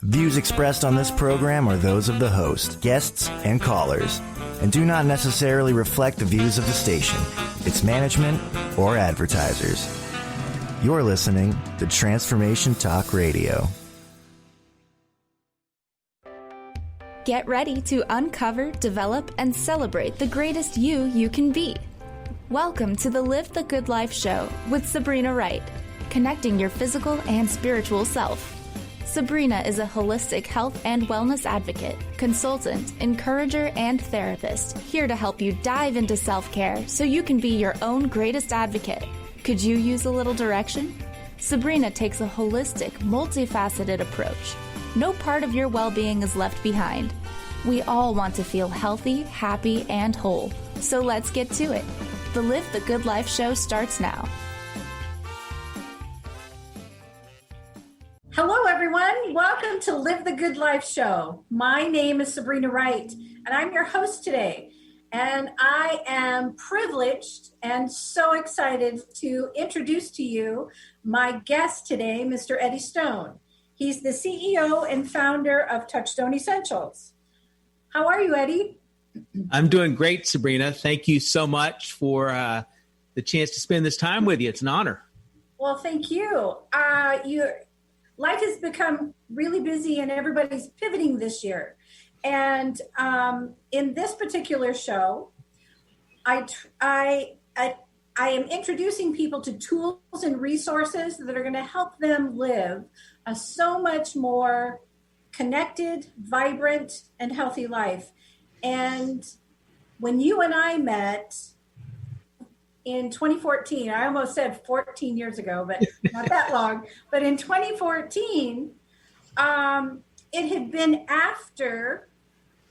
Views expressed on this program are those of the host, guests, and callers, and do not necessarily reflect the views of the station, its management, or advertisers. You're listening to Transformation Talk Radio. Get ready to uncover, develop, and celebrate the greatest you can be. Welcome to the Live the Good Life show with Sabrina Wright, connecting your physical and spiritual self. Sabrina is a holistic health and wellness advocate, consultant, encourager, and therapist, here to help you dive into self-care so you can be your own greatest advocate. Could you use a little direction? Sabrina takes a holistic, multifaceted approach. No part of your well-being is left behind. We all want to feel healthy, happy, and whole. So let's get to it. The Live the Good Life show starts now. Hello, everyone. Welcome to Live the Good Life show. My name is Sabrina Wright, and I'm your host today. And I am privileged and so excited to introduce to you my guest today, Mr. Eddie Stone. He's the CEO and founder of Touchstone Essentials. How are you, Eddie? I'm doing great, Sabrina. Thank you so much for the chance to spend this time with you. It's an honor. Well, thank you. Life has become really busy and everybody's pivoting this year. And in this particular show, I am introducing people to tools and resources that are going to help them live a so much more connected, vibrant, and healthy life. And when you and I met in 2014, I almost said 14 years ago, but not that long. But in 2014, it had been after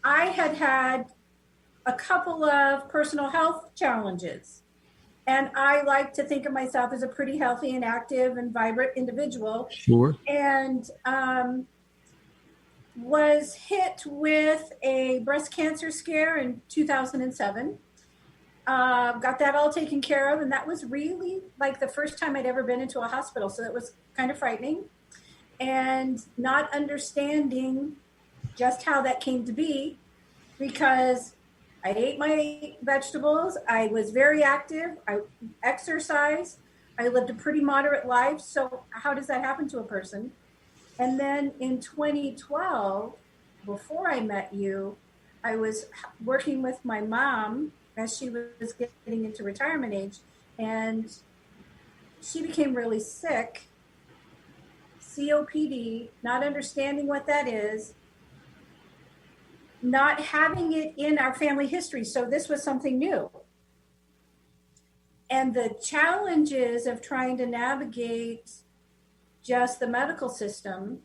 I had had a couple of personal health challenges. And I like to think of myself as a pretty healthy and active and vibrant individual. Sure. And was hit with a breast cancer scare in 2007. Got that all taken care of, and that was really like the first time I'd ever been into a hospital, so it was kind of frightening, and not understanding just how that came to be, because I ate my vegetables, I was very active, I exercised, I lived a pretty moderate life, so how does that happen to a person? And then in 2012, before I met you, I was working with my mom as she was getting into retirement age, and she became really sick, COPD, not understanding what that is, not having it in our family history. So this was something new. And the challenges of trying to navigate just the medical system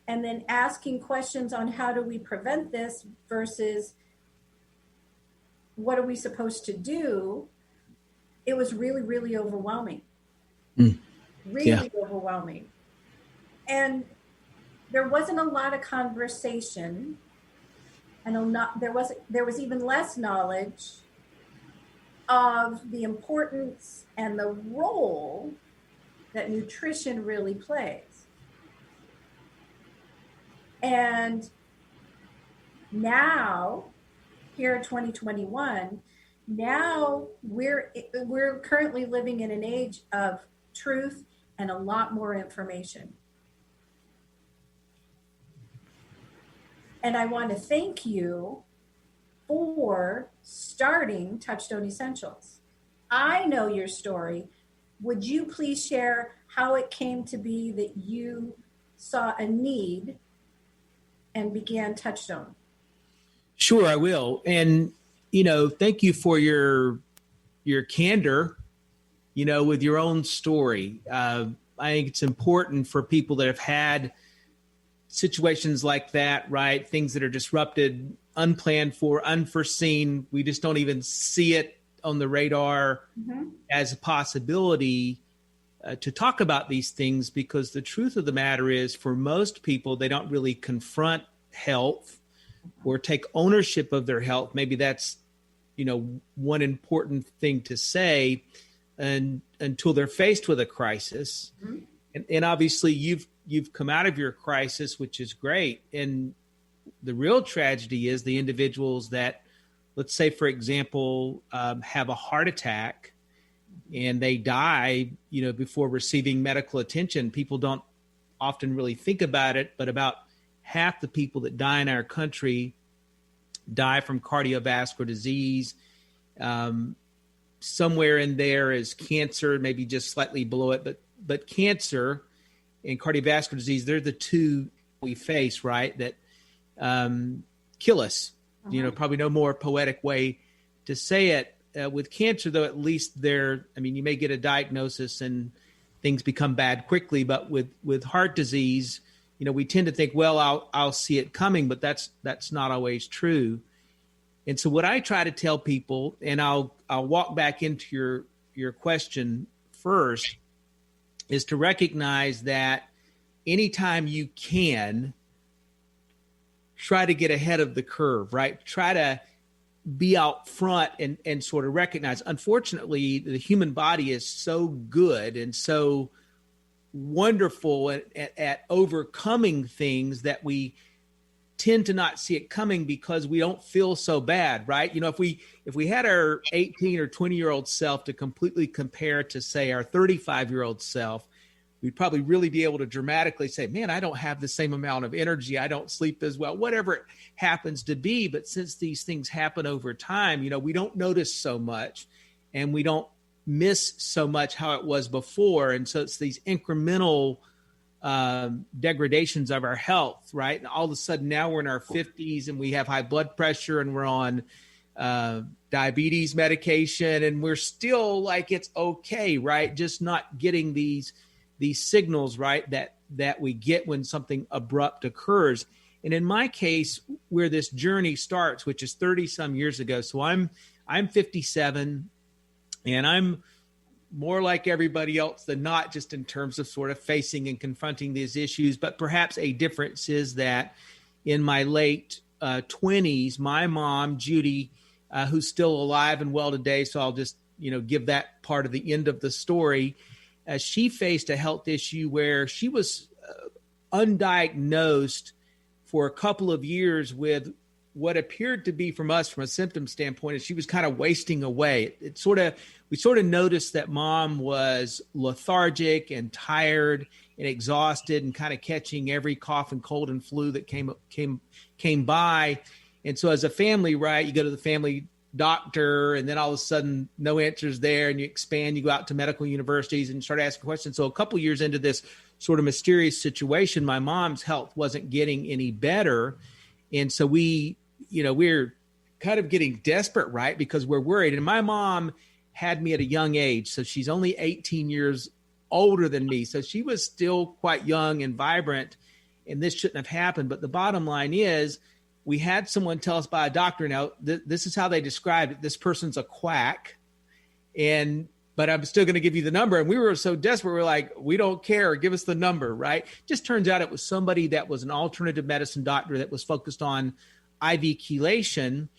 and then asking questions on how do we prevent this versus what are we supposed to do? It was really, really overwhelming. Really overwhelming. And there wasn't a lot of conversation. And there was even less knowledge of the importance and the role that nutrition really plays. And now, here in 2021, now we're currently living in an age of truth and a lot more information. And I want to thank you for starting Touchstone Essentials. I know your story. Would you please share how it came to be that you saw a need and began Touchstone? Sure, I will. And, thank you for your candor, with your own story. I think it's important for people that have had situations like that, right? Things that are disrupted, unplanned for, unforeseen. We just don't even see it on the radar as a possibility to talk about these things, because the truth of the matter is, for most people, they don't really confront health or take ownership of their health. Maybe that's, one important thing to say, and until they're faced with a crisis. And obviously you've come out of your crisis, which is great. And the real tragedy is the individuals that, let's say, for example, have a heart attack and they die, before receiving medical attention. People don't often really think about it, but about half the people that die in our country die from cardiovascular disease. Somewhere in there is cancer, maybe just slightly below it, but cancer and cardiovascular disease, they're the two we face, right, that kill us. Probably no more poetic way to say it. With cancer, though, at least you may get a diagnosis and things become bad quickly, but with heart disease, we tend to think, well, I'll see it coming, but that's not always true. And so what I try to tell people, and I'll walk back into your question first, is to recognize that anytime you can, try to get ahead of the curve, right? Try to be out front and sort of recognize. Unfortunately, the human body is so good and so wonderful at overcoming things that we tend to not see it coming because we don't feel so bad, right? If we had our 18 or 20-year-old self to completely compare to, say, our 35-year-old self, we'd probably really be able to dramatically say, man, I don't have the same amount of energy. I don't sleep as well, whatever it happens to be. But since these things happen over time, we don't notice so much and we don't miss so much how it was before. And so it's these incremental degradations of our health, right? And all of a sudden now we're in our 50s and we have high blood pressure and we're on diabetes medication and we're still like, it's okay, right? Just not getting these signals, right, that we get when something abrupt occurs. And in my case, where this journey starts, which is 30 some years ago. So I'm 57 and I'm more like everybody else than not, just in terms of sort of facing and confronting these issues. But perhaps a difference is that in my late 20s, my mom, Judy, who's still alive and well today, so I'll just, give that part of the end of the story. She faced a health issue where she was undiagnosed for a couple of years with what appeared to be, from us, from a symptom standpoint, is she was kind of wasting away. We sort of noticed that mom was lethargic and tired and exhausted and kind of catching every cough and cold and flu that came by. And so as a family, right, you go to the family doctor and then all of a sudden no answers there and you expand, you go out to medical universities and start asking questions. So a couple years into this sort of mysterious situation, my mom's health wasn't getting any better. And so we're kind of getting desperate, right? Because we're worried. And my mom had me at a young age. So she's only 18 years older than me. So she was still quite young and vibrant, and this shouldn't have happened. But the bottom line is, we had someone tell us by a doctor, now this is how they described it: this person's a quack, but I'm still going to give you the number. And we were so desperate, we're like, we don't care, give us the number, right? Just turns out it was somebody that was an alternative medicine doctor that was focused on IV chelation.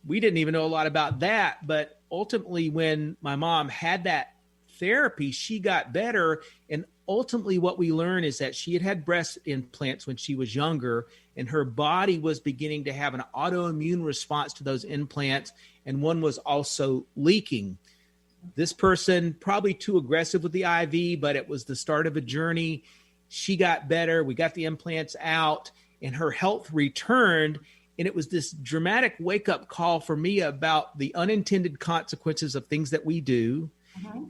We didn't even know a lot about that, but ultimately when my mom had that therapy, she got better. And ultimately what we learned is that she had breast implants when she was younger, and her body was beginning to have an autoimmune response to those implants, and one was also leaking. This person, probably too aggressive with the IV, but it was the start of a journey. She got better. We got the implants out and her health returned. And it was this dramatic wake-up call for me about the unintended consequences of things that we do,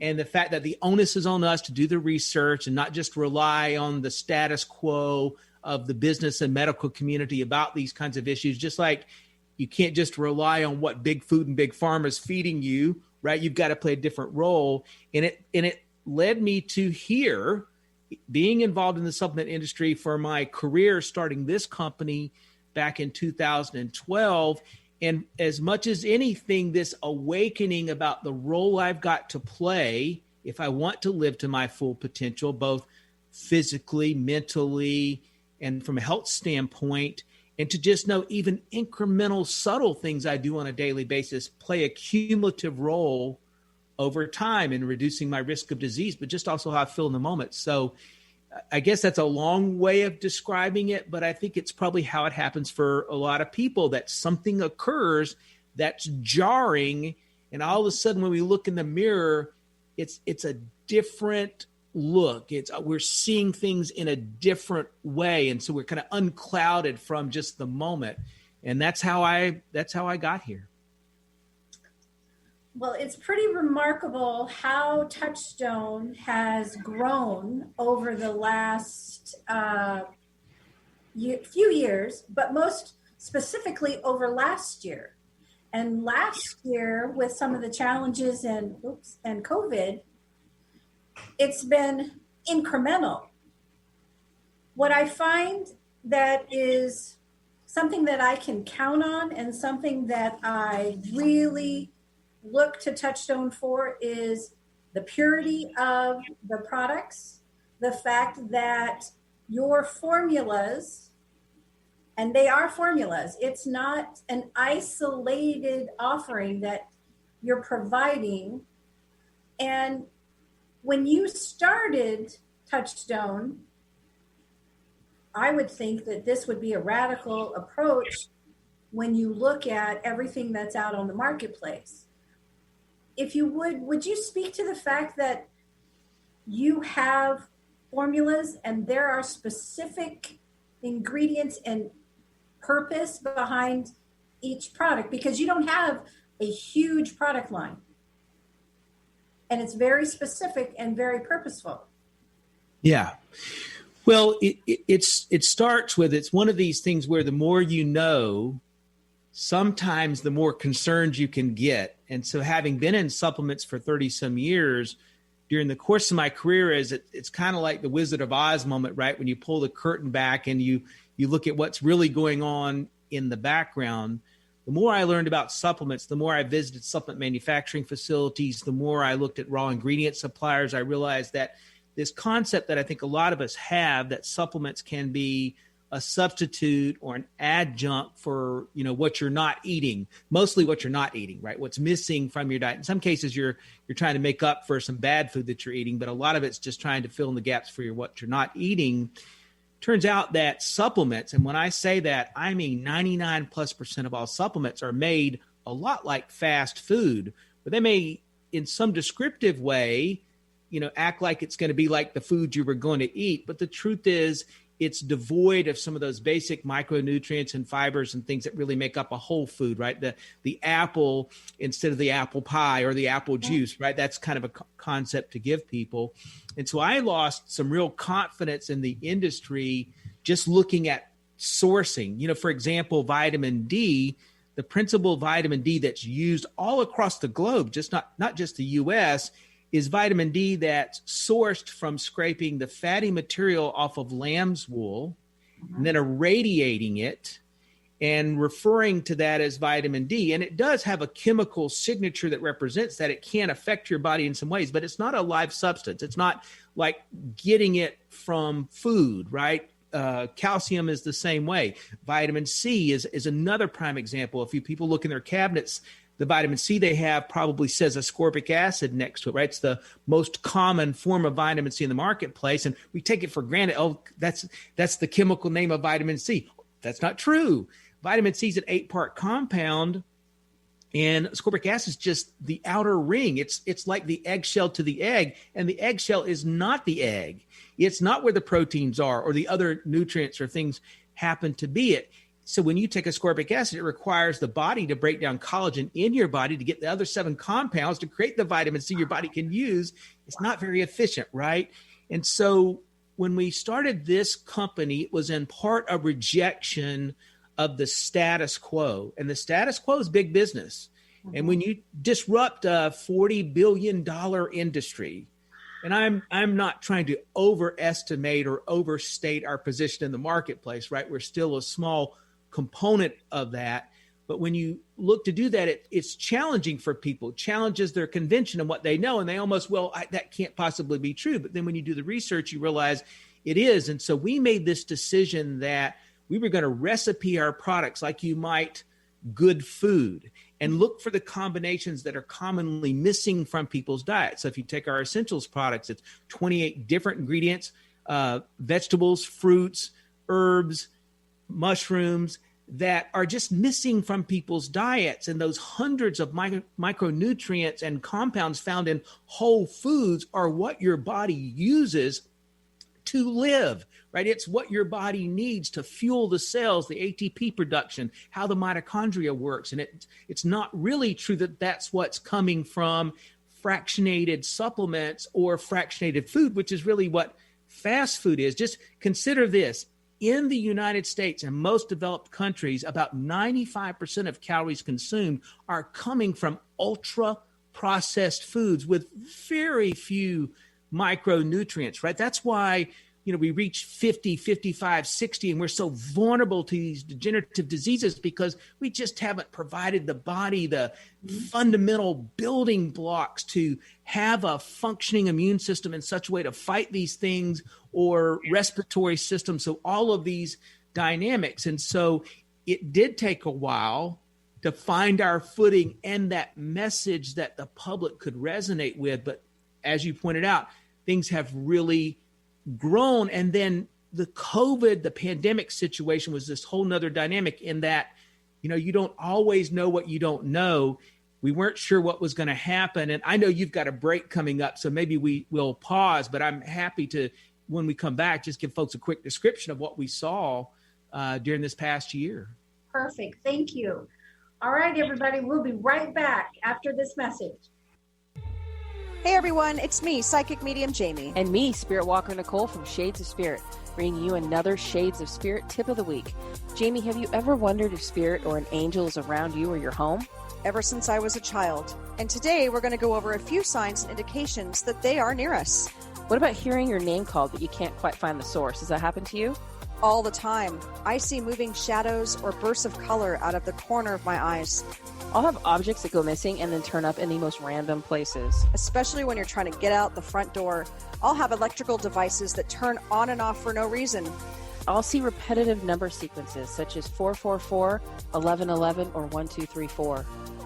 and the fact that the onus is on us to do the research and not just rely on the status quo of the business and medical community about these kinds of issues. Just like you can't just rely on what big food and big pharma is feeding you, right? You've got to play a different role. And it led me to here, being involved in the supplement industry for my career, starting this company back in 2012. And as much as anything, this awakening about the role I've got to play if I want to live to my full potential, both physically, mentally, and from a health standpoint, and to just know even incremental, subtle things I do on a daily basis play a cumulative role over time in reducing my risk of disease, but just also how I feel in the moment. So I guess that's a long way of describing it, but I think it's probably how it happens for a lot of people, that something occurs that's jarring. And all of a sudden, when we look in the mirror, it's a different look. We're seeing things in a different way. And so we're kind of unclouded from just the moment. And that's how I got here. Well, it's pretty remarkable how Touchstone has grown over the last few years, but most specifically over last year. And last year, with some of the challenges and COVID, it's been incremental. What I find that is something that I can count on and something that I really look to Touchstone for is the purity of the products, the fact that your formulas, and they are formulas, it's not an isolated offering that you're providing. And when you started Touchstone, I would think that this would be a radical approach when you look at everything that's out on the marketplace. If you would you speak to the fact that you have formulas and there are specific ingredients and purpose behind each product, because you don't have a huge product line and it's very specific and very purposeful? Yeah. Well, it starts with, it's one of these things where the more you know, sometimes the more concerned you can get. And so having been in supplements for 30 some years, during the course of my career, it's kind of like the Wizard of Oz moment, right? When you pull the curtain back and you look at what's really going on in the background. The more I learned about supplements, the more I visited supplement manufacturing facilities, the more I looked at raw ingredient suppliers, I realized that this concept that I think a lot of us have, that supplements can be a substitute or an adjunct for, what you're not eating, mostly what you're not eating, right? What's missing from your diet. In some cases, you're trying to make up for some bad food that you're eating, but a lot of it's just trying to fill in the gaps for what you're not eating. Turns out that supplements, and when I say that, I mean 99+% of all supplements are made a lot like fast food, but they may, in some descriptive way, act like it's going to be like the food you were going to eat. But the truth is, it's devoid of some of those basic micronutrients and fibers and things that really make up a whole food, right? The apple instead of the apple pie or the apple juice, right? That's kind of a concept to give people. And so I lost some real confidence in the industry just looking at sourcing. For example, vitamin D, the principal vitamin D that's used all across the globe, just not just the US, is vitamin D that's sourced from scraping the fatty material off of lamb's wool and then irradiating it and referring to that as vitamin D. And it does have a chemical signature that represents that. It can affect your body in some ways, but it's not a live substance. It's not like getting it from food, right? Calcium is the same way. Vitamin C is another prime example. If people look in their cabinets, the vitamin C they have probably says ascorbic acid next to it, right? It's the most common form of vitamin C in the marketplace, and we take it for granted. Oh, that's the chemical name of vitamin C. That's not true. Vitamin C is an 8-part compound, and ascorbic acid is just the outer ring. It's like the eggshell to the egg, and the eggshell is not the egg. It's not where the proteins are or the other nutrients or things happen to be it. So when you take ascorbic acid, it requires the body to break down collagen in your body to get the other 7 compounds to create the vitamin C your body can use. It's not very efficient, right? And so when we started this company, it was in part a rejection of the status quo. And the status quo is big business. Mm-hmm. And when you disrupt a $40 billion industry, and I'm not trying to overestimate or overstate our position in the marketplace, right? We're still a small component of that. But when you look to do that, it's challenging for people, challenges their convention and what they know. And they almost, that can't possibly be true. But then when you do the research, you realize it is. And so we made this decision that we were going to recipe our products like you might good food and look for the combinations that are commonly missing from people's diets. So if you take our essentials products, it's 28 different ingredients, vegetables, fruits, herbs, mushrooms that are just missing from people's diets. And those hundreds of micronutrients and compounds found in whole foods are what your body uses to live, right? It's what your body needs to fuel the cells, the ATP production, how the mitochondria works. And it's not really true that that's what's coming from fractionated supplements or fractionated food, which is really what fast food is. Just consider this. In the United States and most developed countries, about 95% of calories consumed are coming from ultra-processed foods with very few micronutrients, right? That's why, we reach 50, 55, 60, and we're so vulnerable to these degenerative diseases because we just haven't provided the body the fundamental building blocks to have a functioning immune system in such a way to fight these things, or respiratory system. So all of these dynamics. And so it did take a while to find our footing and that message that the public could resonate with. But as you pointed out, things have really grown. And then the pandemic situation was this whole nother dynamic in that, you don't always know what you don't know. We weren't sure what was going to happen. And I know you've got a break coming up, so maybe we will pause, but I'm happy to, when we come back, just give folks a quick description of what we saw during this past year. Perfect. Thank you. All right, everybody, we'll be right back after this message. Hey everyone, it's me, Psychic Medium Jamie. And me, Spirit Walker Nicole from Shades of Spirit, bringing you another Shades of Spirit tip of the week. Jamie, have you ever wondered if spirit or an angel is around you or your home? Ever since I was a child. And today we're going to go over a few signs and indications that they are near us. What about hearing your name called but you can't quite find the source? Has that happened to you? All the time. I see moving shadows or bursts of color out of the corner of my eyes. I'll have objects that go missing and then turn up in the most random places. Especially when you're trying to get out the front door. I'll have electrical devices that turn on and off for no reason. I'll see repetitive number sequences such as 444, 1111, or 1234.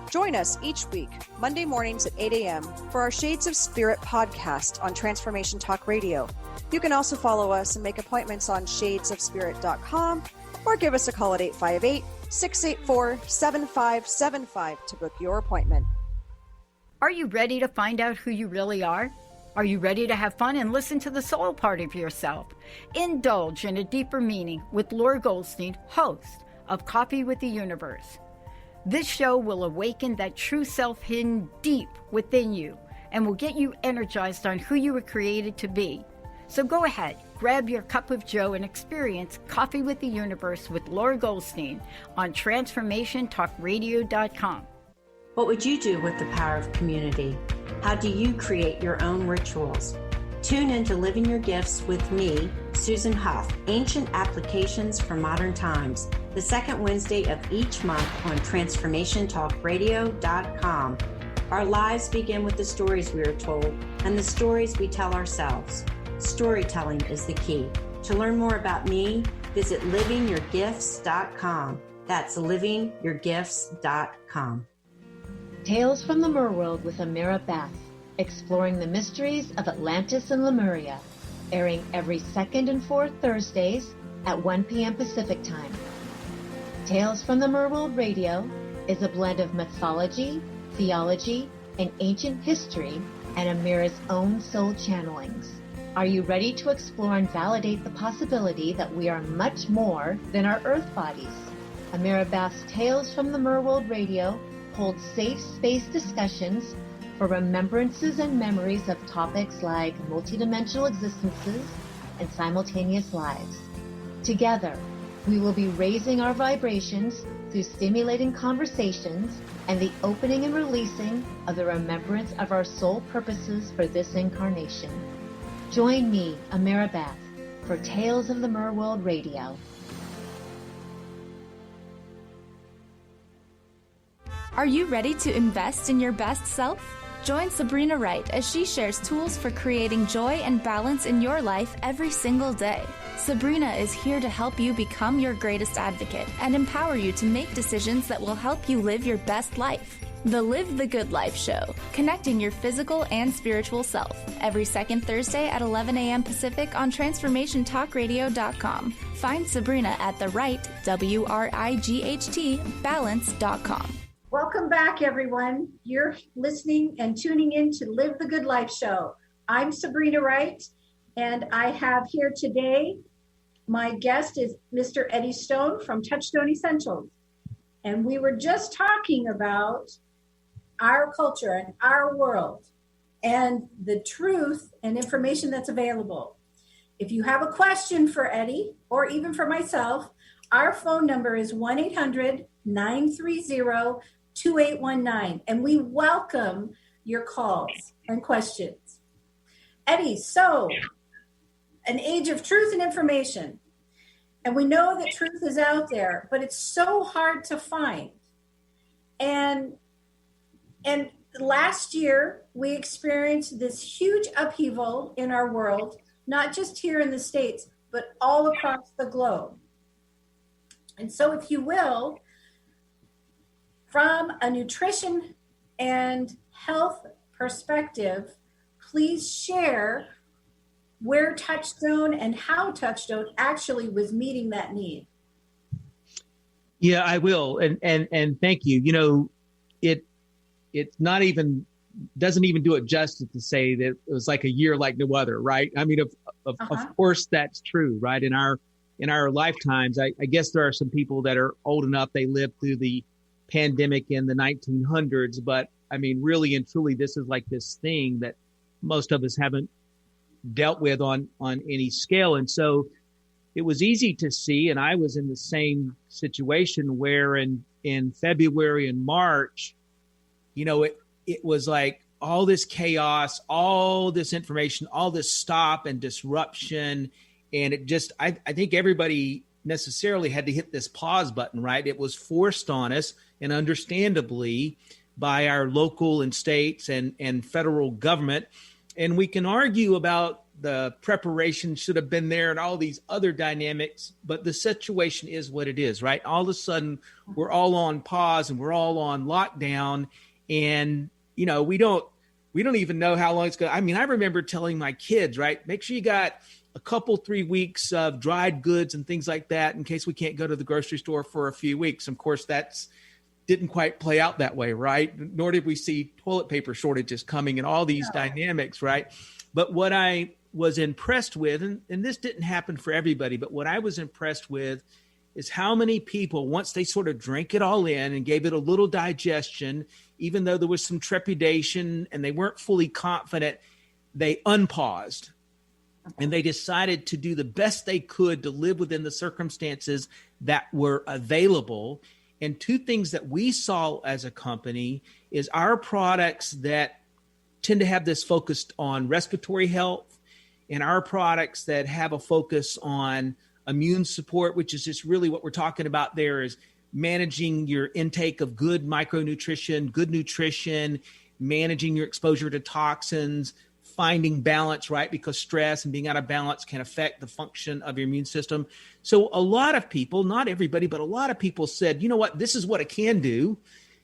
Join us each week, Monday mornings at 8 a.m. for our Shades of Spirit podcast on Transformation Talk Radio. You can also follow us and make appointments on shadesofspirit.com or give us a call at 858-684-7575 to book your appointment. Are you ready to find out who you really are? Are you ready to have fun and listen to the soul part of yourself? Indulge in a deeper meaning with Laura Goldstein, host of Coffee with the Universe. This show will awaken that true self hidden deep within you and will get you energized on who you were created to be. So go ahead, grab your cup of joe and experience Coffee with the Universe with Laura Goldstein on TransformationTalkRadio.com. What would you do with the power of community? How do you create your own rituals? Tune into Living Your Gifts with me, Susan Huff, Ancient Applications for Modern Times, the second Wednesday of each month on TransformationTalkRadio.com. Our lives begin with the stories we are told and the stories we tell ourselves. Storytelling is the key. To learn more about me, visit livingyourgifts.com. That's livingyourgifts.com. Tales from the Merworld with Amira Bath, exploring the mysteries of Atlantis and Lemuria, airing every second and fourth Thursdays at 1 p.m. Pacific Time. Tales from the Merworld Radio is a blend of mythology, theology, and ancient history, and Amira's own soul channelings. Are you ready to explore and validate the possibility that we are much more than our earth bodies? Amira Bath's Tales from the Merworld Radio holds safe space discussions for remembrances and memories of topics like multidimensional existences and simultaneous lives. Together, we will be raising our vibrations through stimulating conversations and the opening and releasing of the remembrance of our soul purposes for this incarnation. Join me, Amira Bath, for Tales of the Merworld Radio. Are you ready to invest in your best self? Join Sabrina Wright as she shares tools for creating joy and balance in your life every single day. Sabrina is here to help you become your greatest advocate and empower you to make decisions that will help you live your best life. The Live the Good Life Show, connecting your physical and spiritual self. Every second Thursday at 11 a.m. Pacific on TransformationTalkRadio.com. Find Sabrina at the right, WRIGHT, balance.com. Welcome back, everyone. You're listening and tuning in to Live the Good Life Show. I'm Sabrina Wright, and I have here today, my guest is Mr. Eddie Stone from Touchstone Essentials. And we were just talking about our culture and our world and the truth and information that's available. If you have a question for Eddie or even for myself, our phone number is 1-800-930-2819, and we welcome your calls and questions. Eddie, so an age of truth and information, and we know that truth is out there, but it's so hard to find. And last year, we experienced this huge upheaval in our world, not just here in the States, but all across the globe. And so, if you will, from a nutrition and health perspective, please share where Touchstone and how Touchstone actually was meeting that need. Yeah, I will. And thank you. You know, it's not even, doesn't even do it justice to say that it was like a year like no other, right? I mean, of course that's true, right? In our lifetimes, I guess there are some people that are old enough, they lived through the pandemic in the 1900s, but I mean, really and truly, this is like this thing that most of us haven't dealt with on any scale. And so it was easy to see, and I was in the same situation where in February and March, you know, it was like all this chaos, all this information, all this stop and disruption. And it just, I think everybody necessarily had to hit this pause button, right? It was forced on us, and understandably, by our local and states and federal government. And we can argue about the preparation should have been there and all these other dynamics, but the situation is what it is, right? All of a sudden, we're all on pause and we're all on lockdown. And, you know, we don't even know how long it's going to, I mean, I remember telling my kids, right, make sure you got a couple, 3 weeks of dried goods and things like that in case we can't go to the grocery store for a few weeks. Of course, didn't quite play out that way, right? Nor did we see toilet paper shortages coming and all these dynamics, right? But what I was impressed with, and this didn't happen for everybody, but what I was impressed with is how many people, once they sort of drank it all in and gave it a little digestion, even though there was some trepidation and they weren't fully confident, they unpaused and they decided to do the best they could to live within the circumstances that were available. And two things that we saw as a company is our products that tend to have this focus on respiratory health, and our products that have a focus on immune support, which is just really what we're talking about there, is managing your intake of good micronutrition, good nutrition, managing your exposure to toxins, finding balance, right? Because stress and being out of balance can affect the function of your immune system. So a lot of people, not everybody, but a lot of people said, you know what, this is what I can do.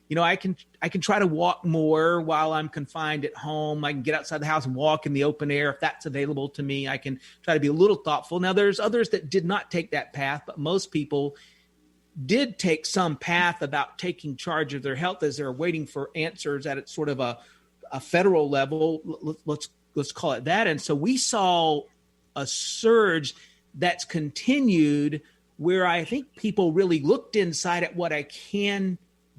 You know, I can try to walk more while I'm confined at home. I can get outside the house and walk in the open air if that's available to me. I can try to be a little thoughtful. Now, there's others that did not take that path, but most people did take some path about taking charge of their health as they're waiting for answers at sort of a federal level. Let's call it that. And so we saw a surge that's continued where I think people really looked inside at what I can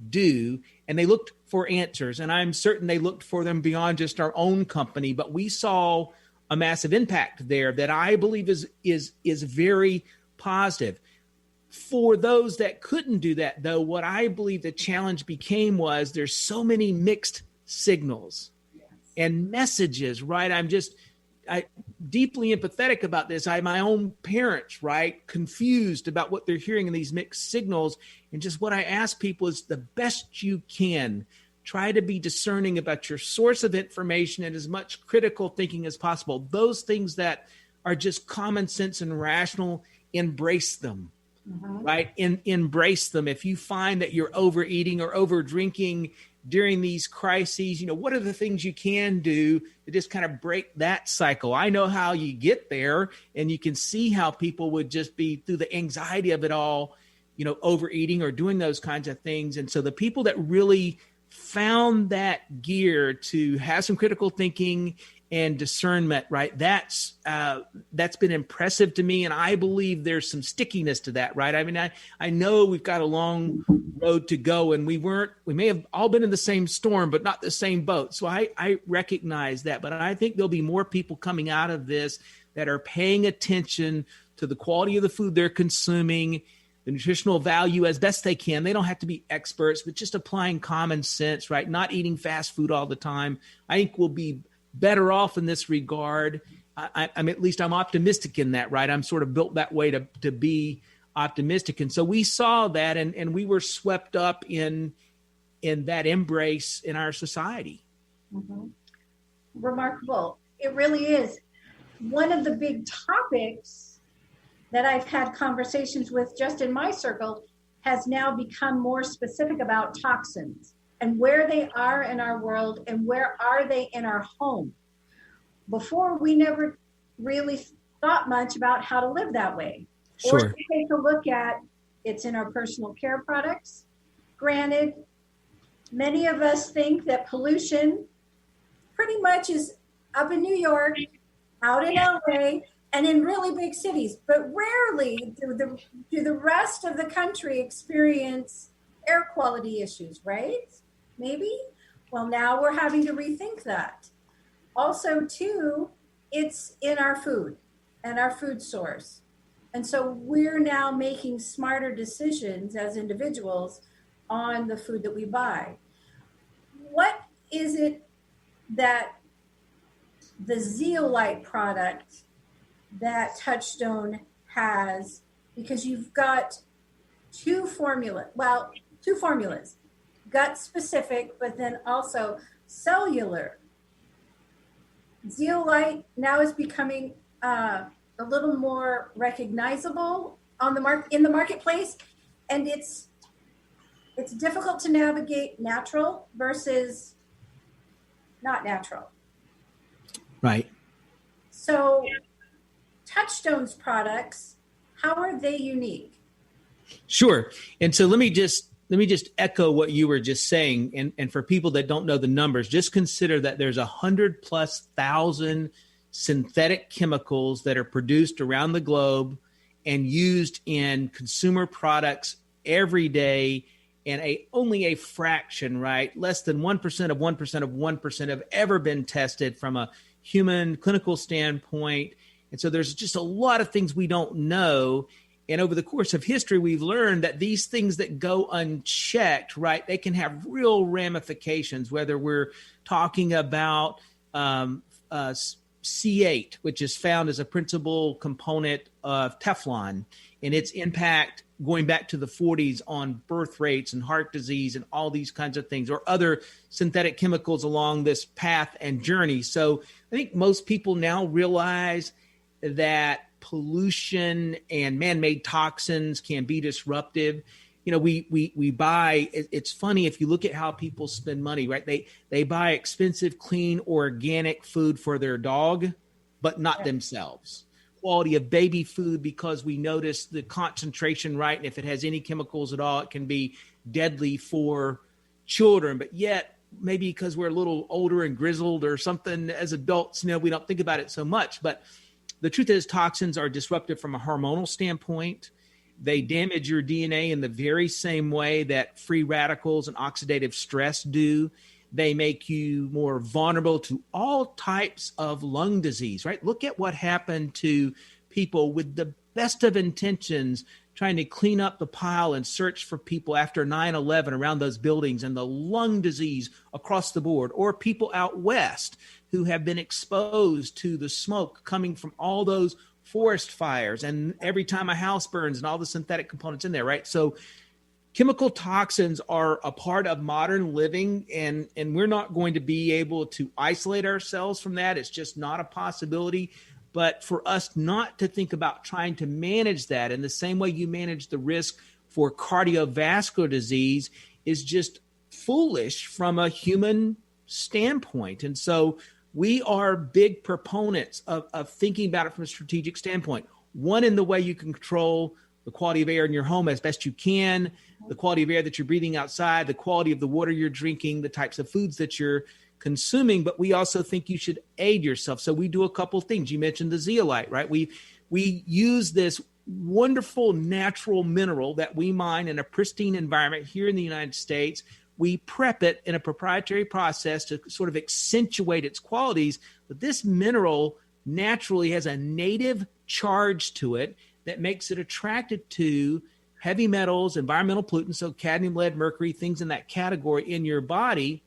do, and they looked for answers. And I'm certain they looked for them beyond just our own company, but we saw a massive impact there that I believe is very positive. For those that couldn't do that, though, what I believe the challenge became was there's so many mixed signals and messages, right? I'm deeply empathetic about this. I have my own parents, right? Confused about what they're hearing in these mixed signals. And just what I ask people is the best you can, try to be discerning about your source of information and as much critical thinking as possible. Those things that are just common sense and rational, embrace them, right? Embrace them. If you find that you're overeating or over drinking, during these crises, what are the things you can do to just kind of break that cycle? I know how you get there, and you can see how people would just be through the anxiety of it all, overeating or doing those kinds of things. And so the people that really found that gear to have some critical thinking and discernment, right? That's been impressive to me. And I believe there's some stickiness to that, right? I mean, I know we've got a long road to go, and we may have all been in the same storm, but not the same boat. So I recognize that, but I think there'll be more people coming out of this that are paying attention to the quality of the food they're consuming, the nutritional value as best they can. They don't have to be experts, but just applying common sense, right? Not eating fast food all the time. I think we'll be better off in this regard. I'm at least I'm optimistic in that, right? I'm sort of built that way to be optimistic. And so we saw that, and we were swept up in that embrace in our society. Mm-hmm. Remarkable. It really is. One of the big topics that I've had conversations with just in my circle has now become more specific about toxins and where they are in our world and where are they in our home. Before, we never really thought much about how to live that way. Sure. Or to take a look at, it's in our personal care products. Granted, many of us think that pollution pretty much is up in New York, out in LA, and in really big cities, but rarely do the rest of the country experience air quality issues, right? Maybe? Well, now we're having to rethink that. Also, too, it's in our food and our food source. And so we're now making smarter decisions as individuals on the food that we buy. What is it that the Zeolite product that Touchstone has, because you've got two formulas, gut specific, but then also cellular. Zeolite now is becoming a little more recognizable on the in the marketplace, and it's difficult to navigate natural versus not natural. Right. So Touchstone's products, how are they unique? Sure. And so let me just echo what you were just saying. And for people that don't know the numbers, just consider that there's 100,000+ synthetic chemicals that are produced around the globe and used in consumer products every day. And only a fraction, right? Less than 1% of 1% of 1% have ever been tested from a human clinical standpoint. And so there's just a lot of things we don't know. And over the course of history, we've learned that these things that go unchecked, right, they can have real ramifications, whether we're talking about C8, which is found as a principal component of Teflon, and its impact going back to the 40s on birth rates and heart disease and all these kinds of things, or other synthetic chemicals along this path and journey. So I think most people now realize that pollution and man-made toxins can be disruptive. We buy, it's funny if you look at how people spend money, right? They buy expensive, clean, organic food for their dog, but not themselves. Quality of baby food, because we notice the concentration, right? And if it has any chemicals at all, it can be deadly for children. But yet, maybe because we're a little older and grizzled or something as adults, we don't think about it so much. But the truth is, toxins are disruptive from a hormonal standpoint. They damage your DNA in the very same way that free radicals and oxidative stress do. They make you more vulnerable to all types of lung disease, right? Look at what happened to people with the best of intentions trying to clean up the pile and search for people after 9/11 around those buildings, and the lung disease across the board, or people out west who have been exposed to the smoke coming from all those forest fires, and every time a house burns and all the synthetic components in there, right? So chemical toxins are a part of modern living, and we're not going to be able to isolate ourselves from that. It's just not a possibility. But for us not to think about trying to manage that in the same way you manage the risk for cardiovascular disease is just foolish from a human standpoint. And so we are big proponents of thinking about it from a strategic standpoint. One, in the way you can control the quality of air in your home as best you can, the quality of air that you're breathing outside, the quality of the water you're drinking, the types of foods that you're consuming. But we also think you should aid yourself. So we do a couple of things. You mentioned the zeolite, right? We use this wonderful natural mineral that we mine in a pristine environment here in the United States. We prep it in a proprietary process to sort of accentuate its qualities. But this mineral naturally has a native charge to it that makes it attracted to heavy metals, environmental pollutants, so cadmium, lead, mercury, things in that category in your body.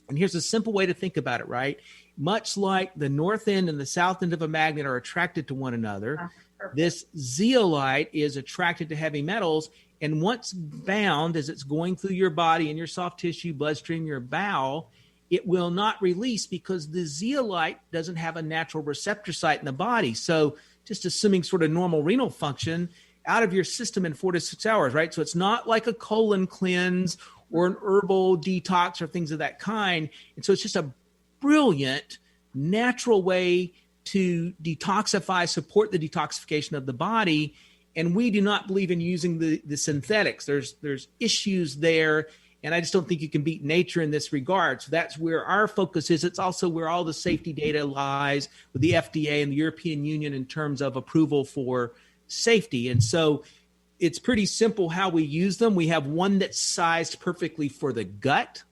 And here's a simple way to think about it, right? Much like the north end and the south end of a magnet are attracted to one another, this zeolite is attracted to heavy metals. And once bound, as it's going through your body and your soft tissue, bloodstream, your bowel, it will not release because the zeolite doesn't have a natural receptor site in the body. So just assuming sort of normal renal function, out of your system in 4 to 6 hours, right? So it's not like a colon cleanse or an herbal detox or things of that kind. And so it's just a brilliant, natural way to detoxify, support the detoxification of the body. And we do not believe in using the synthetics. There's issues there. And I just don't think you can beat nature in this regard. So that's where our focus is. It's also where all the safety data lies with the FDA and the European Union in terms of approval for safety. And so it's pretty simple how we use them. We have one that's sized perfectly for the gut.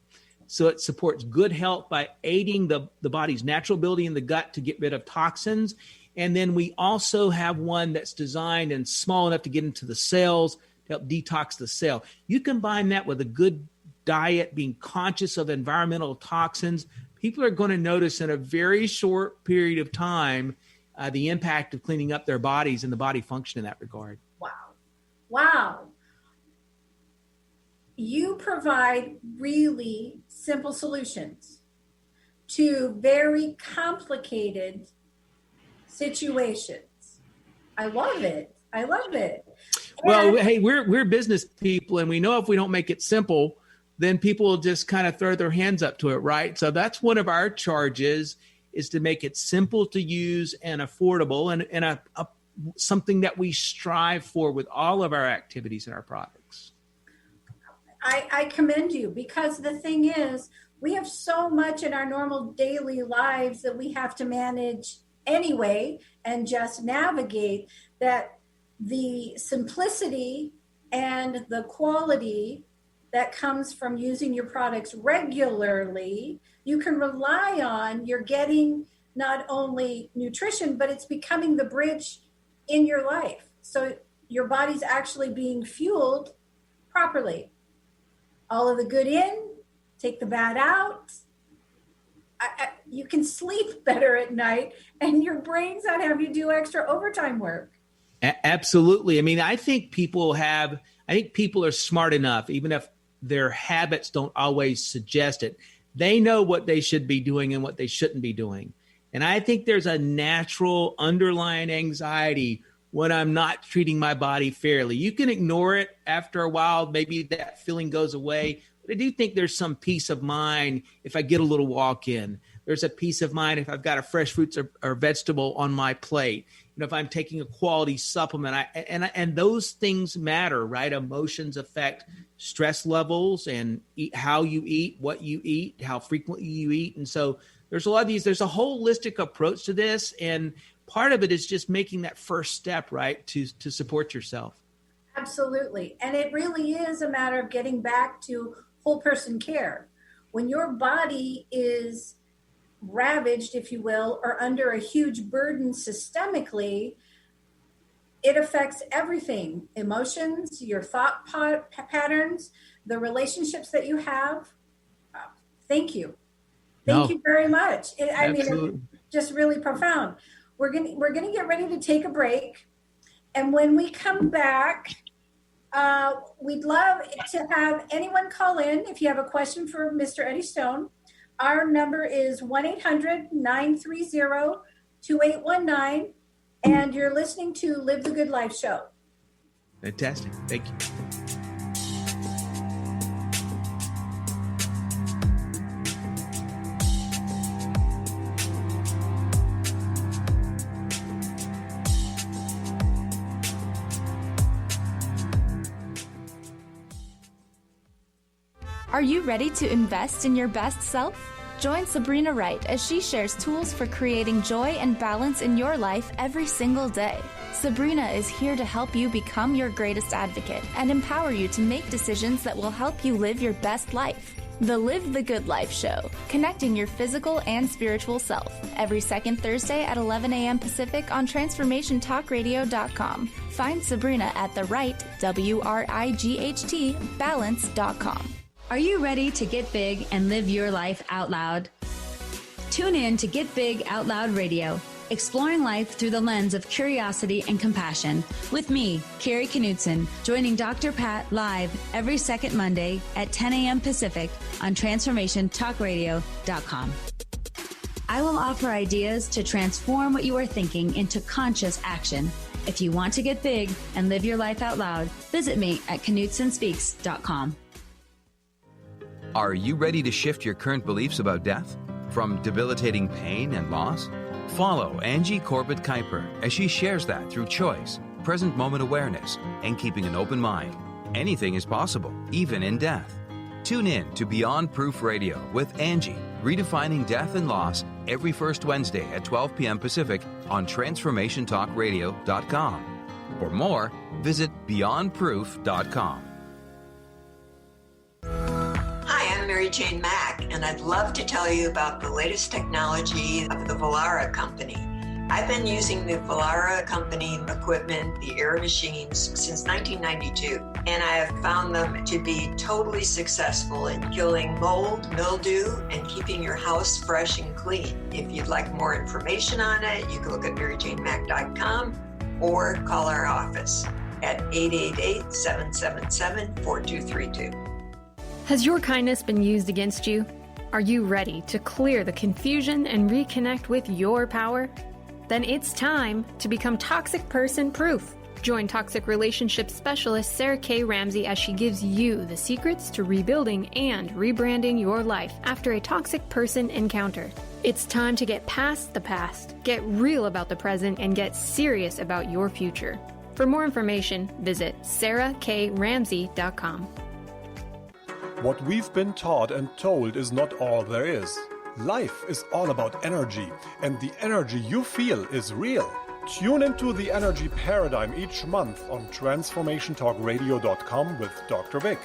So it supports good health by aiding the body's natural ability in the gut to get rid of toxins. And then we also have one that's designed and small enough to get into the cells to help detox the cell. You combine that with a good diet, being conscious of environmental toxins, people are going to notice in a very short period of time the impact of cleaning up their bodies and the body function in that regard. Wow. You provide really simple solutions to very complicated situations. I love it. Well, hey, we're business people, and we know if we don't make it simple, then people will just kind of throw their hands up to it, right? So that's one of our charges, is to make it simple to use and affordable, and a something that we strive for with all of our activities and our products. I commend you, because the thing is, we have so much in our normal daily lives that we have to manage anyway and just navigate, that the simplicity and the quality that comes from using your products regularly, you can rely on. You're getting not only nutrition, but it's becoming the bridge in your life. So your body's actually being fueled properly. All of the good in, take the bad out. You can sleep better at night, and your brain's not having to do extra overtime work. Absolutely. I mean, I think people are smart enough, even if their habits don't always suggest it. They know what they should be doing and what they shouldn't be doing. And I think there's a natural underlying anxiety when I'm not treating my body fairly. You can ignore it after a while. Maybe that feeling goes away. But I do think there's some peace of mind if I get a little walk in. There's a peace of mind if I've got a fresh fruits or vegetable on my plate. You know, if I'm taking a quality supplement, and those things matter, right? Emotions affect stress levels and how you eat, what you eat, how frequently you eat. And so there's a lot of these, there's a holistic approach to this. And part of it is just making that first step, right, to support yourself. Absolutely. And it really is a matter of getting back to whole person care. When your body is ravaged, if you will, or under a huge burden systemically, it affects everything: emotions, your thought patterns, the relationships that you have. Thank you. Thank you very much. I mean, it's just really profound. We're gonna get ready to take a break, and when we come back, we'd love to have anyone call in if you have a question for Mr. Eddie Stone. Our number is 1-800-930-2819, and you're listening to Live the Good Life Show. Fantastic. Thank you. Are you ready to invest in your best self? Join Sabrina Wright as she shares tools for creating joy and balance in your life every single day. Sabrina is here to help you become your greatest advocate and empower you to make decisions that will help you live your best life. The Live the Good Life Show, connecting your physical and spiritual self. Every second Thursday at 11 a.m. Pacific on TransformationTalkRadio.com. Find Sabrina at the right, WRIGHT, balance.com. Are you ready to get big and live your life out loud? Tune in to Get Big Out Loud Radio, exploring life through the lens of curiosity and compassion, with me, Carrie Knudsen, joining Dr. Pat live every second Monday at 10 a.m. Pacific on TransformationTalkRadio.com. I will offer ideas to transform what you are thinking into conscious action. If you want to get big and live your life out loud, visit me at KnudsenSpeaks.com. Are you ready to shift your current beliefs about death? From debilitating pain and loss? Follow Angie Corbett Kuiper as she shares that through choice, present moment awareness, and keeping an open mind. Anything is possible, even in death. Tune in to Beyond Proof Radio with Angie, redefining death and loss, every first Wednesday at 12 p.m. Pacific on TransformationTalkRadio.com. For more, visit BeyondProof.com. Hi, I'm Mary Jane Mack, and I'd love to tell you about the latest technology of the Vollara Company. I've been using the Vollara Company equipment, the air machines, since 1992, and I have found them to be totally successful in killing mold, mildew, and keeping your house fresh and clean. If you'd like more information on it, you can look at maryjanemack.com or call our office at 888-777-4232. Has your kindness been used against you? Are you ready to clear the confusion and reconnect with your power? Then it's time to become toxic person proof. Join toxic relationship specialist Sarah K. Ramsey as she gives you the secrets to rebuilding and rebranding your life after a toxic person encounter. It's time to get past the past, get real about the present, and get serious about your future. For more information, visit sarahkramsey.com. What we've been taught and told is not all there is. Life is all about energy, and the energy you feel is real. Tune into the energy paradigm each month on TransformationTalkRadio.com with Dr. Vic.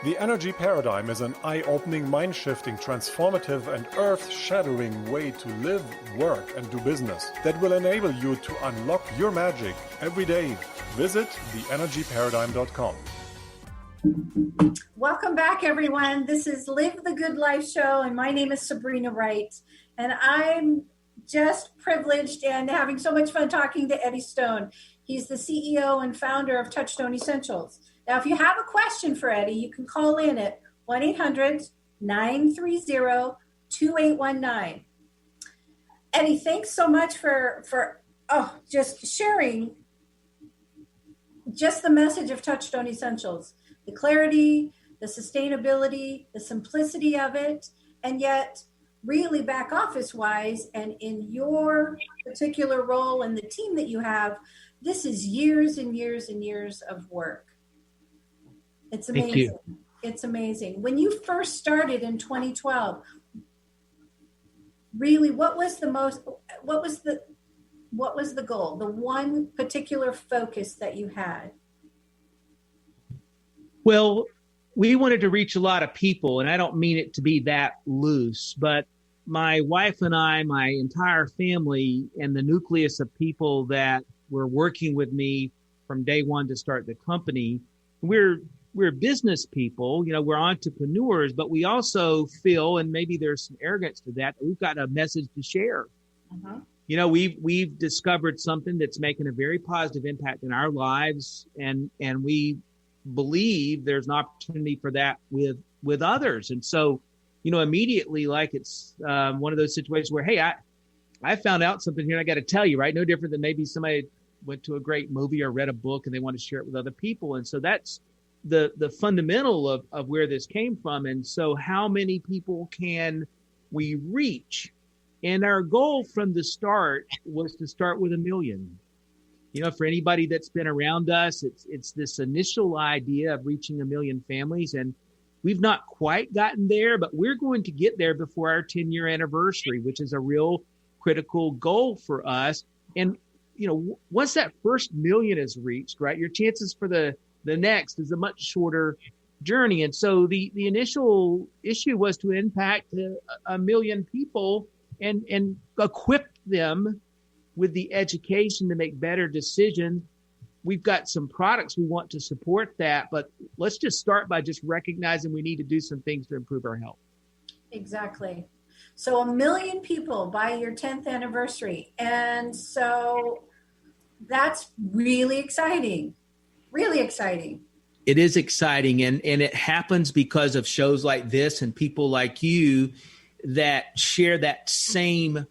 The energy paradigm is an eye-opening, mind-shifting, transformative, and earth-shattering way to live, work, and do business that will enable you to unlock your magic every day. Visit theenergyparadigm.com. Welcome back, everyone. This is Live the Good Life Show, and my name is Sabrina Wright. And I'm just privileged and having so much fun talking to Eddie Stone. He's the CEO and founder of Touchstone Essentials. Now, if you have a question for Eddie, you can call in at 1-800-930-2819. Eddie, thanks so much for just sharing just the message of Touchstone Essentials. The clarity, the sustainability, the simplicity of it, and yet really back office wise, and in your particular role and the team that you have, this is years and years and years of work. It's amazing. Thank you. It's amazing. When you first started in 2012, really, what was the goal? The one particular focus that you had? Well, we wanted to reach a lot of people, and I don't mean it to be that loose, but my wife and I, my entire family, and the nucleus of people that were working with me from day one to start the company, we're business people, we're entrepreneurs, but we also feel, and maybe there's some arrogance to that we've got a message to share. Uh-huh. We've discovered something that's making a very positive impact in our lives, and we believe there's an opportunity for that with others. And so, immediately, like it's one of those situations where, hey, I found out something here and I got to tell you, right? No different than maybe somebody went to a great movie or read a book and they want to share it with other people. And so that's the fundamental of where this came from. And so how many people can we reach? And our goal from the start was to start with 1 million. For anybody that's been around us, it's this initial idea of reaching 1 million families. And, we've not quite gotten there, but we're going to get there before our 10-year anniversary, which is a real critical goal for us. And, once that first million is reached, right, your chances for the next is a much shorter journey. And so the initial issue was to impact a million people and equip them with the education to make better decisions. We've got some products we want to support that, but let's just start by just recognizing we need to do some things to improve our health. Exactly. So 1 million people by your 10th anniversary. And so that's really exciting. Really exciting. It is exciting. And it happens because of shows like this and people like you that share that same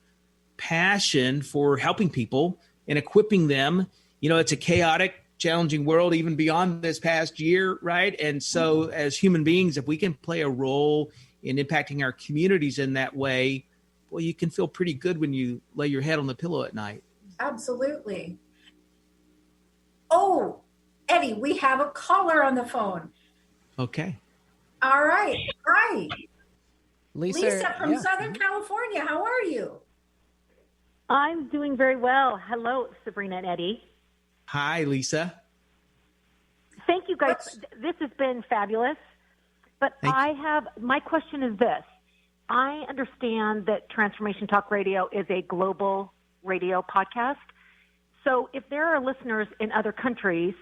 passion for helping people and equipping them. It's a chaotic, challenging world, even beyond this past year, right? And so as human beings, if we can play a role in impacting our communities in that way, well, you can feel pretty good when you lay your head on the pillow at night. Absolutely. Oh, Eddie, we have a caller on the phone. Okay. All right. Hi. Lisa from Southern California. How are you? I'm doing very well. Hello, Sabrina and Eddie. Hi, Lisa. Thank you, guys. This has been fabulous. But my question is this. I understand that Transformation Talk Radio is a global radio podcast. So if there are listeners in other countries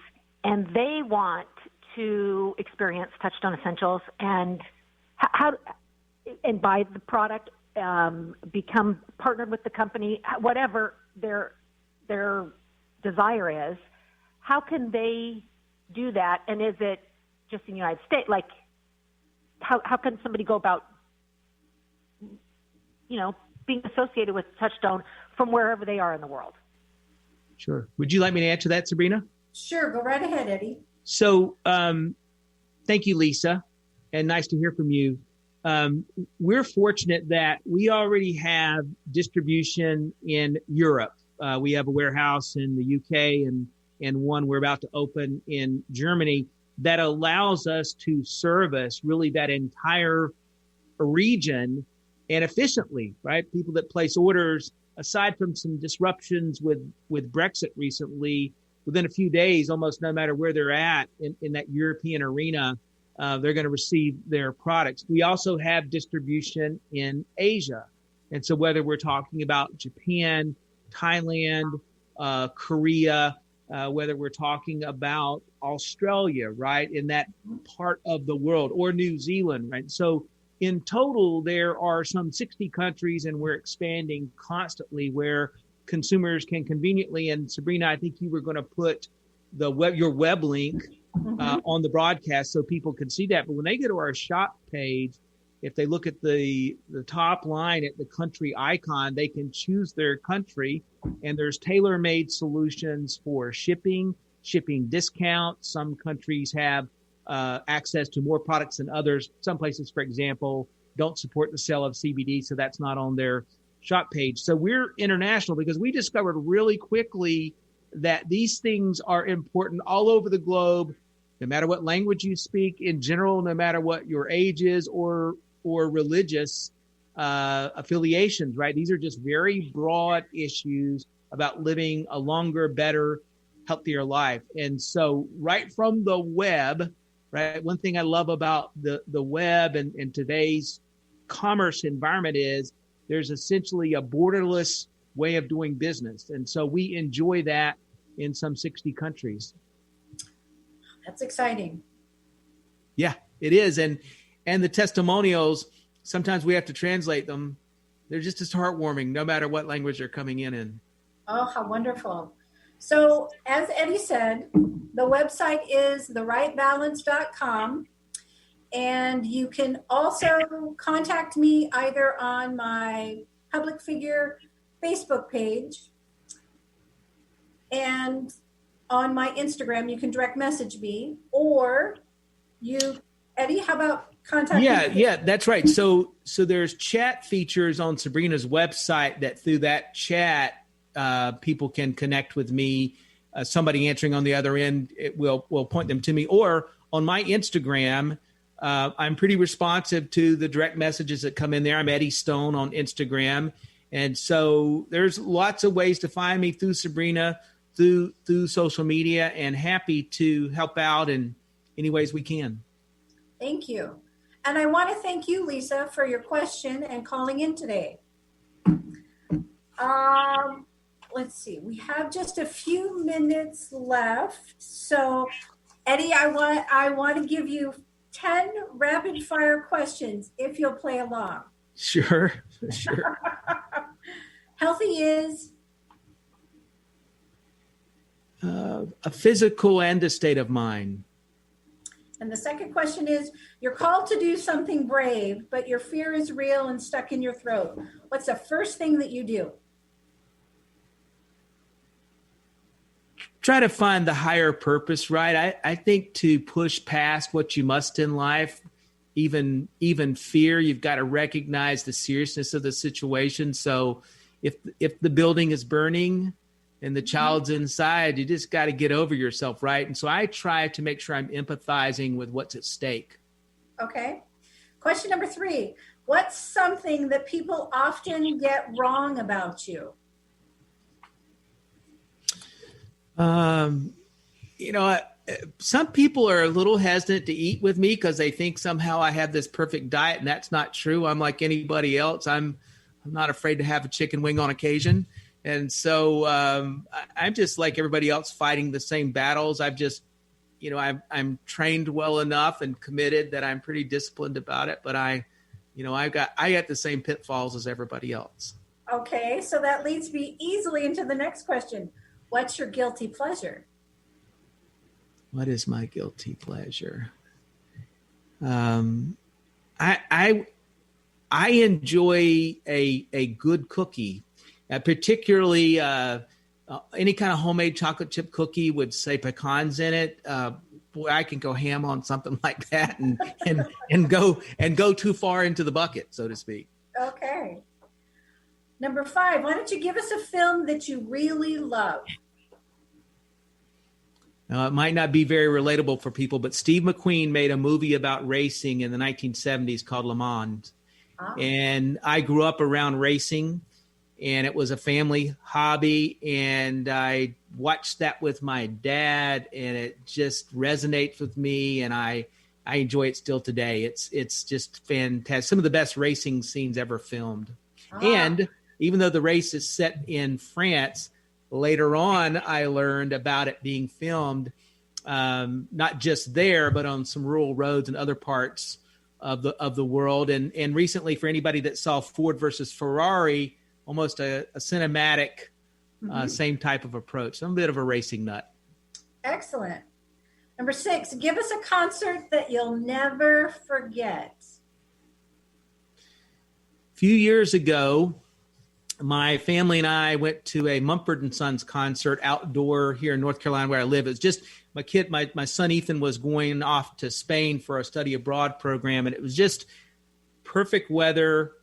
and they want to experience Touchstone Essentials and buy the product, become partnered with the company, whatever their desire is, how can they do that? And is it just in the United States? Like, how can somebody go about, being associated with Touchstone from wherever they are in the world? Sure. Would you like me to answer that, Sabrina? Sure. Go right ahead, Eddie. So thank you, Lisa, and nice to hear from you. We're fortunate that we already have distribution in Europe. We have a warehouse in the UK and one we're about to open in Germany that allows us to service really that entire region and efficiently, right? People that place orders, aside from some disruptions with Brexit recently, within a few days, almost no matter where they're at in that European arena, they're going to receive their products. We also have distribution in Asia. And so whether we're talking about Japan, Thailand, Korea, whether we're talking about Australia, right, in that part of the world, or New Zealand, right? So in total, there are some 60 countries, and we're expanding constantly where consumers can conveniently, and Sabrina, I think you were going to put your web link on the broadcast so people can see that. But when they go to our shop page, if they look at the top line at the country icon, they can choose their country, and there's tailor-made solutions for shipping discounts. Some countries have access to more products than others. Some places, for example, don't support the sale of CBD, so that's not on their shop page. So we're international because we discovered really quickly that these things are important all over the globe, no matter what language you speak in general, no matter what your age is or religious affiliations, right? These are just very broad issues about living a longer, better, healthier life. And so right from the web, right, one thing I love about the web and today's commerce environment is there's essentially a borderless way of doing business. And so we enjoy that in some 60 countries. That's exciting. Yeah, it is. And the testimonials, sometimes we have to translate them. They're just as heartwarming, no matter what language they're coming in. Oh, how wonderful. So as Eddie said, the website is therightbalance.com. And you can also contact me either on my public figure Facebook page and on my Instagram. You can direct message me, or Eddie, how about contact me? Yeah, that's right. So there's chat features on Sabrina's website that through that chat, people can connect with me. Somebody answering on the other end, it will point them to me. Or on my Instagram, I'm pretty responsive to the direct messages that come in there. I'm Eddie Stone on Instagram. And so there's lots of ways to find me through Sabrina, through social media, and happy to help out in any ways we can. Thank you. And I want to thank you, Lisa, for your question and calling in today. Let's see. We have just a few minutes left. So, Eddie, I want to give you 10 rapid fire questions if you'll play along. Sure. Healthy is? A physical and a state of mind. And the second question is, you're called to do something brave, but your fear is real and stuck in your throat. What's the first thing that you do? Try to find the higher purpose, right? I think to push past what you must in life, even fear, you've got to recognize the seriousness of the situation. So if the building is burning and the child's inside, you just got to get over yourself, right? And so I try to make sure I'm empathizing with what's at stake. Okay. Question number 3. What's something that people often get wrong about you? Some people are a little hesitant to eat with me because they think somehow I have this perfect diet, and that's not true. I'm like anybody else. I'm not afraid to have a chicken wing on occasion. And so I'm just like everybody else, fighting the same battles. I've just, I'm trained well enough and committed that I'm pretty disciplined about it. But I got the same pitfalls as everybody else. Okay, so that leads me easily into the next question. What's your guilty pleasure? What is my guilty pleasure? I enjoy a good cookie, particularly any kind of homemade chocolate chip cookie with, say, pecans in it. Boy, I can go ham on something like that and go too far into the bucket, so to speak. Okay. Number 5, why don't you give us a film that you really love? It might not be very relatable for people, but Steve McQueen made a movie about racing in the 1970s called Le Mans. Oh. And I grew up around racing, and it was a family hobby. And I watched that with my dad, and it just resonates with me. And I enjoy it still today. It's just fantastic. Some of the best racing scenes ever filmed. Oh. And even though the race is set in France, later on, I learned about it being filmed not just there, but on some rural roads and other parts of the world. And recently, for anybody that saw Ford versus Ferrari, almost a cinematic, same type of approach. So I'm a bit of a racing nut. Excellent. Number 6, give us a concert that you'll never forget. A few years ago, my family and I went to a Mumford & Sons concert outdoor here in North Carolina where I live. It was just my son Ethan was going off to Spain for a study abroad program, and it was just perfect weather,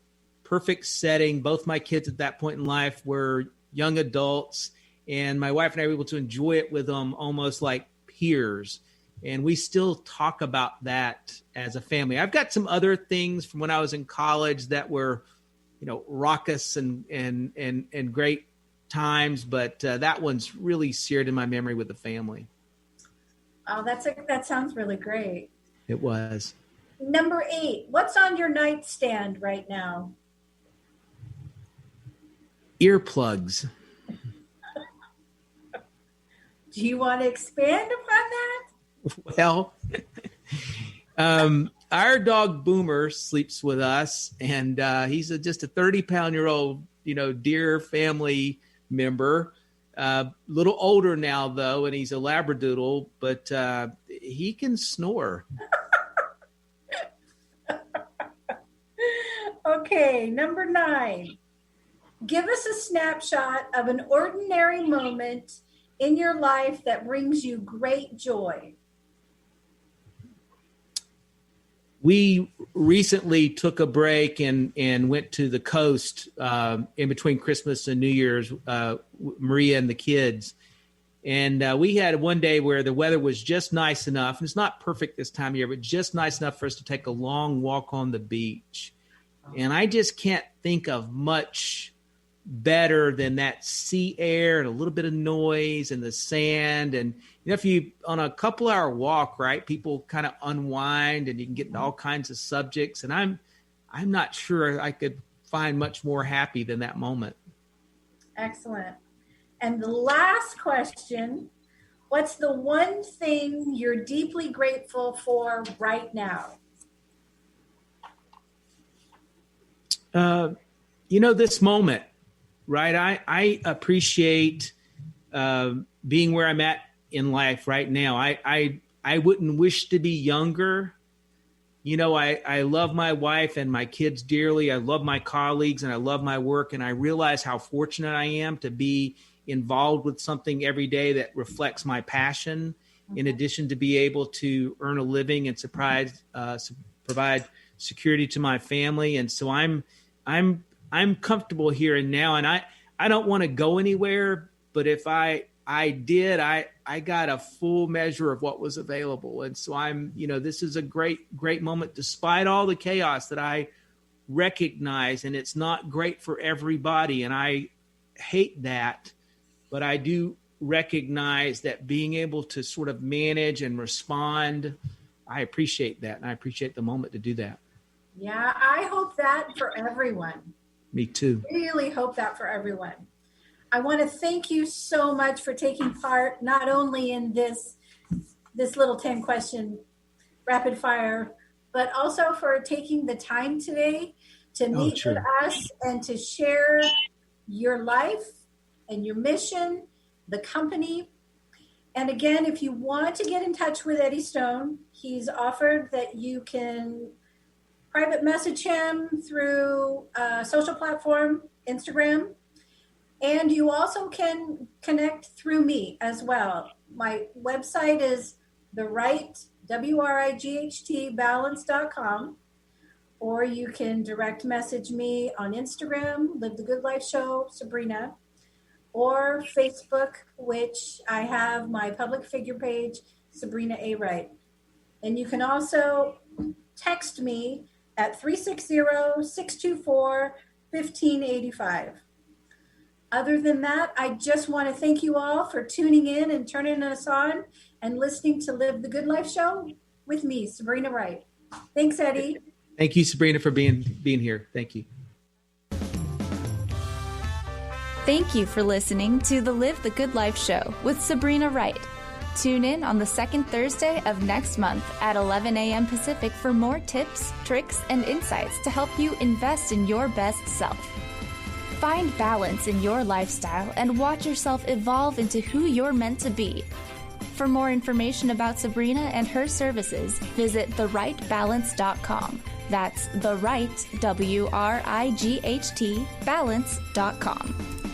perfect setting. Both my kids at that point in life were young adults, and my wife and I were able to enjoy it with them almost like peers. And we still talk about that as a family. I've got some other things from when I was in college that were raucous and great times, but that one's really seared in my memory with the family. Oh, that sounds really great. It was. Number 8, what's on your nightstand right now? Earplugs. Do you want to expand upon that? Well, our dog Boomer sleeps with us, and he's just a 30-pound-year-old, dear family member. Little older now, though, and he's a Labradoodle, but he can snore. Okay, number 9. Give us a snapshot of an ordinary moment in your life that brings you great joy. We recently took a break and went to the coast in between Christmas and New Year's, Maria and the kids. And we had one day where the weather was just nice enough, and it's not perfect this time of year, but just nice enough for us to take a long walk on the beach. And I just can't think of much better than that sea air and a little bit of noise and the sand. And if you, on a couple-hour walk, right, people kind of unwind and you can get into all kinds of subjects. And I'm not sure I could find much more happy than that moment. Excellent. And the last question, what's the one thing you're deeply grateful for right now? This moment, right? I appreciate being where I'm at in life right now. I wouldn't wish to be younger. I love my wife and my kids dearly. I love my colleagues and I love my work. And I realize how fortunate I am to be involved with something every day that reflects my passion, in addition to be able to earn a living and provide security to my family. And so I'm comfortable here and now. And I don't want to go anywhere, but if I did, I got a full measure of what was available. And so this is a great moment, despite all the chaos that I recognize. And it's not great for everybody. And I hate that, but I do recognize that being able to sort of manage and respond, I appreciate that. And I appreciate the moment to do that. Yeah, I hope that for everyone. Me too. Really hope that for everyone. I want to thank you so much for taking part, not only in this little 10-question rapid fire, but also for taking the time today to meet with us and to share your life and your mission, the company. And again, if you want to get in touch with Eddie Stone, he's offered that you can private message him through a social platform, Instagram. And you also can connect through me as well. My website is WRIGHT balance.com, or you can direct message me on Instagram, Live the Good Life Show, Sabrina, or Facebook, which I have my public figure page, Sabrina A. Wright. And you can also text me at 360-624-1585. Other than that, I just want to thank you all for tuning in and turning us on and listening to Live the Good Life Show with me, Sabrina Wright. Thanks, Eddie. Thank you, Sabrina, for being here. Thank you. Thank you for listening to the Live the Good Life Show with Sabrina Wright. Tune in on the second Thursday of next month at 11 a.m. Pacific for more tips, tricks, and insights to help you invest in your best self. Find balance in your lifestyle and watch yourself evolve into who you're meant to be. For more information about Sabrina and her services, visit therightbalance.com. That's the right, WRIGHT, balance.com.